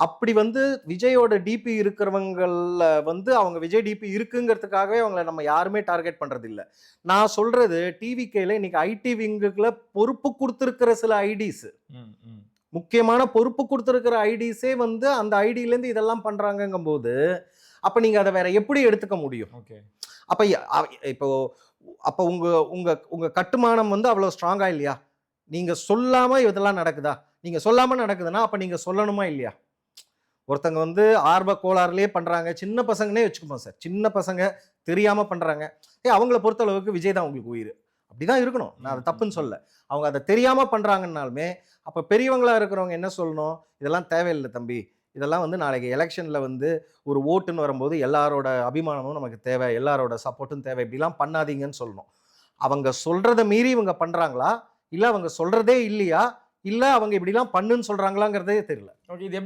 அப்படி வந்து விஜயோட டிபி இருக்கிறவங்கள வந்து அவங்க விஜய் டிபி இருக்குங்கிறதுக்காகவே அவங்கள நம்ம யாருமே டார்கெட் பண்றது இல்ல. நான் சொல்றது டிவிகேல இன்னைக்கு ஐடி விங்குக்குள்ள பொறுப்பு கொடுத்திருக்கிற சில ஐடிஸ், முக்கியமான பொறுப்பு கொடுத்திருக்கிற ஐடிஸே வந்து அந்த ஐடியில இருந்து இதெல்லாம் பண்றாங்கங்கும் போது, அப்ப நீங்க அதை வேற எப்படி எடுத்துக்க முடியும்? அப்ப இப்போ அப்ப உங்க உங்க உங்க கட்டுமானம் வந்து அவ்வளவு ஸ்ட்ராங்கா இல்லையா? நீங்க சொல்லாம இதெல்லாம் நடக்குதா? நீங்க சொல்லாம நடக்குதுன்னா அப்ப நீங்க சொல்லணுமா இல்லையா? ஒருத்தங்க வந்து ஆர்வ கோளாறுலயே பண்றாங்க. சின்ன பசங்கனே வச்சுக்குவோம் சார். சின்ன பசங்க தெரியாம பண்றாங்க. அவங்கள பொறுத்த அளவுக்கு விஜய் தான் உங்களுக்கு உயிர். அப்படிதான் இருக்கணும். நான் அதை தப்புன்னு சொல்லல. அவங்க அதை தெரியாம பண்றாங்கன்னாலுமே, அப்ப பெரியவங்களா இருக்கிறவங்க என்ன சொல்லணும்? இதெல்லாம் தேவையில்ல தம்பி. இதெல்லாம் வந்து நாளைக்கு எலெக்ஷன்ல வந்து ஒரு ஓட்டுன்னு வரும்போது எல்லாரோட அபிமானமும் நமக்கு தேவை. எல்லாரோட சப்போர்ட்டும் தேவை. இப்படிலாம் பண்ணாதீங்கன்னு சொல்லணும். அவங்க சொல்றத மீறி இவங்க பண்றாங்களா? இல்ல அவங்க சொல்றதே இல்லையா? இல்ல அவங்க இப்படிலாம் பண்ணுன்னு சொல்றாங்களாங்கிறதே தெரியல. ஓகே. இது எப்படி